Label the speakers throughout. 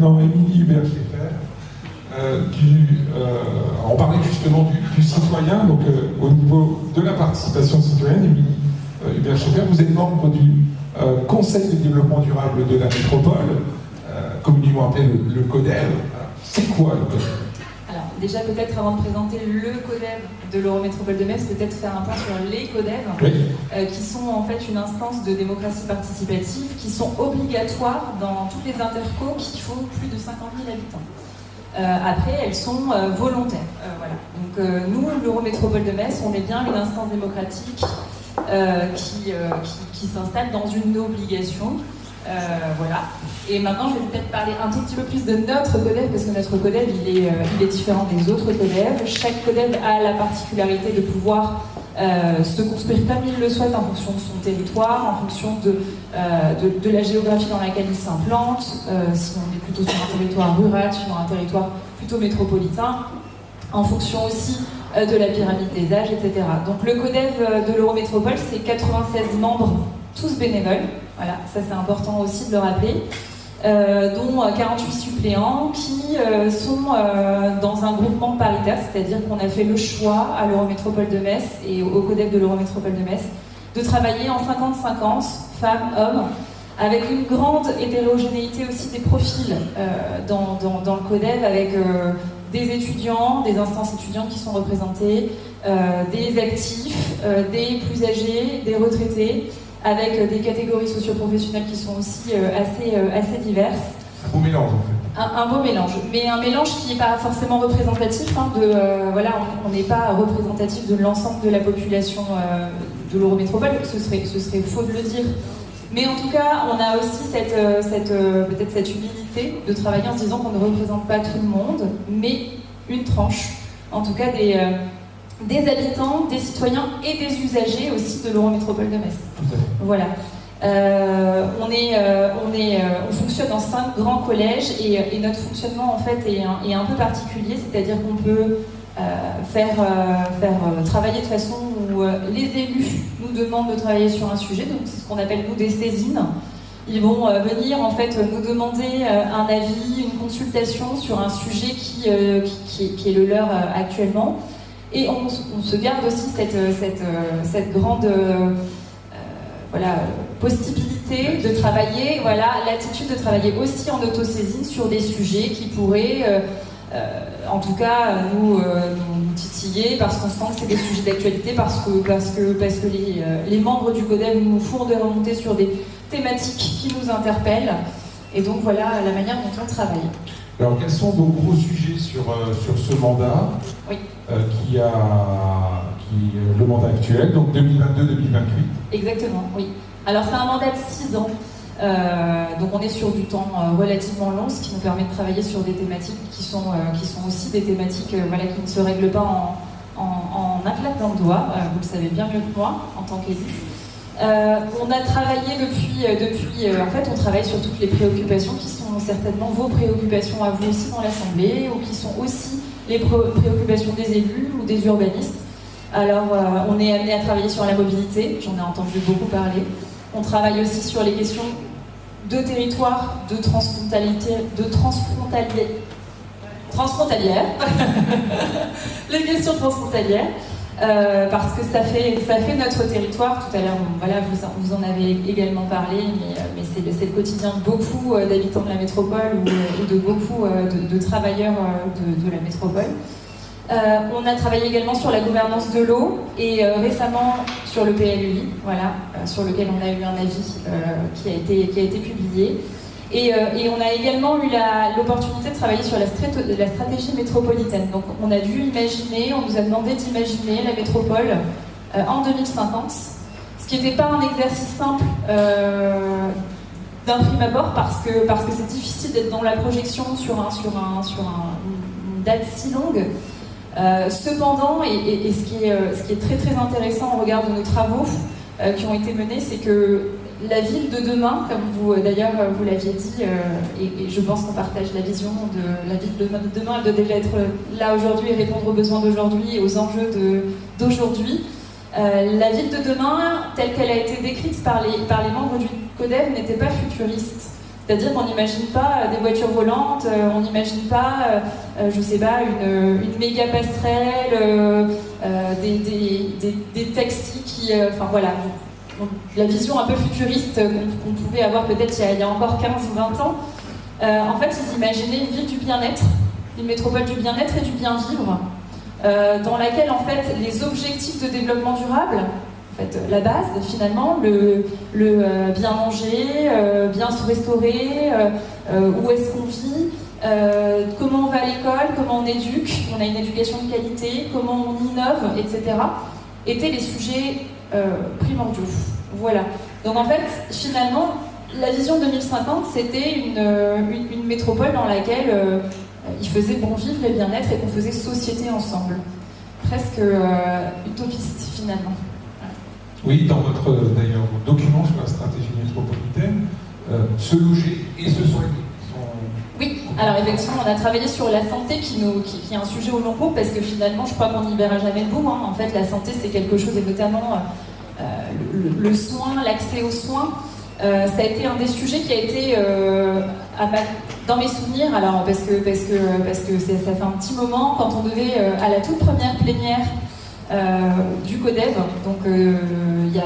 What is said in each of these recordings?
Speaker 1: maintenant Émilie Hubert-Schaeffer. On parlait justement du citoyen, donc au niveau de la participation citoyenne. Émilie Hubert-Schaeffer, vous êtes membre du Conseil de développement durable de la métropole, communément appelé le CODEV. C'est quoi le CODEV?
Speaker 2: Alors déjà peut-être avant de présenter le CODEV de l'Eurométropole de Metz, peut-être faire un point sur les CODEV,
Speaker 1: oui.
Speaker 2: Qui sont en fait une instance de démocratie participative qui sont obligatoires dans toutes les intercos qui font plus de 50 000 habitants. Après, elles sont volontaires. Voilà. Donc nous, l'Eurométropole de Metz, on est bien une instance démocratique qui s'installe dans une obligation. Voilà. Et maintenant, je vais peut-être parler un tout petit peu plus de notre CODEV, parce que notre CODEV, il est différent des autres CODEV. Chaque CODEV a la particularité de pouvoir se construire comme il le souhaite en fonction de son territoire, en fonction de la géographie dans laquelle il s'implante, si on est plutôt sur un territoire rural, sur un territoire plutôt métropolitain, en fonction aussi de la pyramide des âges, etc. Donc le CODEV de l'Eurométropole, c'est 96 membres, tous bénévoles. Voilà, ça c'est important aussi de le rappeler. Dont 48 suppléants qui sont dans un groupement paritaire, c'est-à-dire qu'on a fait le choix à l'Eurométropole de Metz et au CODEV de l'Eurométropole de Metz de travailler en 50-50, femmes, hommes, avec une grande hétérogénéité aussi des profils dans le CODEV, avec des étudiants, des instances étudiantes qui sont représentées, des actifs, des plus âgés, des retraités, avec des catégories socio-professionnelles qui sont aussi assez diverses.
Speaker 1: Un beau mélange, en fait.
Speaker 2: Un beau mélange, mais un mélange qui n'est pas forcément représentatif. Voilà, on n'est pas représentatif de l'ensemble de la population de l'Eurométropole, ce serait faux de le dire. Mais en tout cas, on a aussi peut-être cette humilité de travailler en se disant qu'on ne représente pas tout le monde, mais une tranche, en tout cas des habitants, des citoyens et des usagers aussi de l'Eurométropole de Metz. Voilà. On fonctionne en 5 grands collèges et notre fonctionnement en fait est un peu particulier, c'est-à-dire qu'on peut faire travailler de façon où les élus nous demandent de travailler sur un sujet, donc c'est ce qu'on appelle nous des saisines. Ils vont venir en fait nous demander un avis, une consultation sur un sujet qui est le leur actuellement. Et on se garde aussi cette grande possibilité de travailler, l'attitude de travailler aussi en autosaisine sur des sujets qui pourraient, en tout cas, nous titiller, parce qu'on sent que c'est des sujets d'actualité, parce que les membres du CODEV nous font des remontées sur des thématiques qui nous interpellent. Et donc voilà la manière dont on travaille.
Speaker 1: Alors, quels sont vos gros sujets sur ce mandat,
Speaker 2: oui.
Speaker 1: qui est le mandat actuel, donc 2022-2028?
Speaker 2: Exactement, oui. Alors, c'est un mandat de 6 ans, donc on est sur du temps relativement long, ce qui nous permet de travailler sur des thématiques qui sont aussi des thématiques qui ne se règlent pas en un claquement de doigts, vous le savez bien mieux que moi, en tant qu'élu. On a travaillé depuis en fait, on travaille sur toutes les préoccupations qui sont certainement vos préoccupations à vous aussi dans l'Assemblée, ou qui sont aussi les préoccupations des élus ou des urbanistes. Alors, on est amené à travailler sur la mobilité, j'en ai entendu beaucoup parler. On travaille aussi sur les questions de territoire, de transfrontalières, les questions transfrontalières. Parce que ça fait notre territoire. Tout à l'heure, vous en avez également parlé, mais c'est le quotidien de beaucoup d'habitants de la métropole ou de beaucoup de travailleurs de la métropole. On a travaillé également sur la gouvernance de l'eau et récemment sur le PLUI, sur lequel on a eu un avis qui a été publié. Et on a également eu l'opportunité de travailler sur la stratégie métropolitaine. Donc on a dû imaginer, on nous a demandé d'imaginer la métropole en 2050, ce qui n'était pas un exercice simple d'un prime abord, parce que c'est difficile d'être dans la projection sur une date si longue. Cependant, et ce qui est très très intéressant au regard de nos travaux qui ont été menés, c'est que la ville de demain, comme vous d'ailleurs vous l'aviez dit, et je pense qu'on partage la vision de la ville de demain, elle doit déjà être là aujourd'hui et répondre aux besoins d'aujourd'hui et aux enjeux d'aujourd'hui. La ville de demain, telle qu'elle a été décrite par les membres du CODEV, n'était pas futuriste. C'est-à-dire qu'on n'imagine pas des voitures volantes, on n'imagine pas, je sais pas, une méga passerelle, des taxis qui... Enfin voilà, la vision un peu futuriste qu'on pouvait avoir peut-être il y a encore 15 ou 20 ans. En fait, ils imaginaient une ville du bien-être, une métropole du bien-être et du bien-vivre, dans laquelle en fait les objectifs de développement durable, en fait, la base finalement, le bien manger, bien se restaurer, où est-ce qu'on vit, comment on va à l'école, comment on éduque, on a une éducation de qualité, comment on innove, etc., étaient les sujets primordiaux. Voilà. Donc en fait, finalement, la vision 2050, c'était une métropole dans laquelle il faisait bon vivre et bien-être et qu'on faisait société ensemble. Presque utopiste finalement.
Speaker 1: Oui, dans votre d'ailleurs document sur la stratégie métropolitaine, se loger et se soigner.
Speaker 2: Oui, alors effectivement, on a travaillé sur la santé qui est un sujet au long cours parce que finalement, je crois qu'on n'y verra jamais le bout. Hein. En fait, la santé, c'est quelque chose, et notamment le soin, l'accès aux soins, ça a été un des sujets qui a été, dans mes souvenirs, alors parce que ça fait un petit moment, quand on devait, à la toute première plénière du CODEV, donc il y a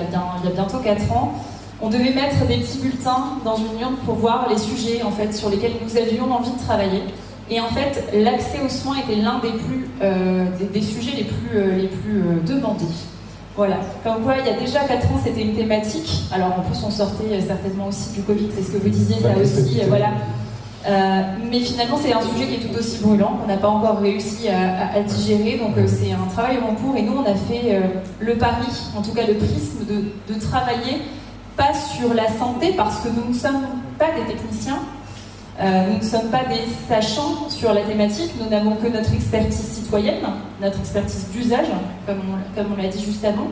Speaker 2: bientôt 4 ans, on devait mettre des petits bulletins dans une urne pour voir les sujets en fait, sur lesquels nous avions envie de travailler. Et en fait, l'accès aux soins était l'un des sujets les plus demandés. Voilà. Comme quoi, il y a déjà 4 ans, c'était une thématique. Alors en plus, on sortait certainement aussi du Covid, c'est ce que vous disiez, ça aussi. Voilà. Mais finalement, c'est un sujet qui est tout aussi brûlant, qu'on n'a pas encore réussi à digérer. Donc c'est un travail au long cours. Et nous, on a fait le pari, en tout cas le prisme, de travailler pas sur la santé, parce que nous ne sommes pas des techniciens, nous ne sommes pas des sachants sur la thématique, nous n'avons que notre expertise citoyenne, notre expertise d'usage, comme on l'a dit juste avant.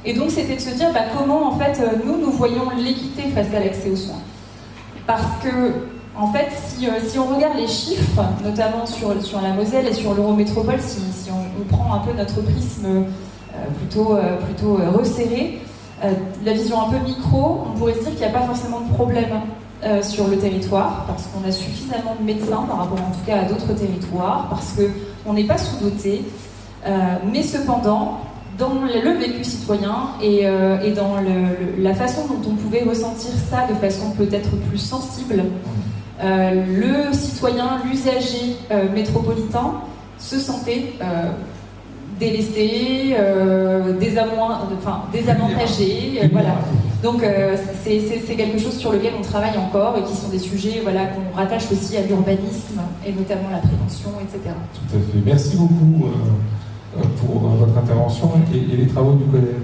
Speaker 2: Et donc c'était de se dire comment en fait nous voyons l'équité face à l'accès aux soins. Parce que en fait si on regarde les chiffres, notamment sur la Moselle et sur l'Eurométropole, si on prend un peu notre prisme plutôt resserré, la vision un peu micro, on pourrait se dire qu'il n'y a pas forcément de problème sur le territoire, parce qu'on a suffisamment de médecins par rapport en tout cas à d'autres territoires, parce qu'on n'est pas sous-doté, mais cependant, dans le vécu citoyen et dans la façon dont on pouvait ressentir ça de façon peut-être plus sensible, le citoyen, l'usager métropolitain se sentait délaissé, désavantagé, voilà. Donc c'est quelque chose sur lequel on travaille encore et qui sont des sujets qu'on rattache aussi à l'urbanisme et notamment la prévention, etc.
Speaker 1: Tout à fait. Merci beaucoup pour votre intervention et les travaux du collège.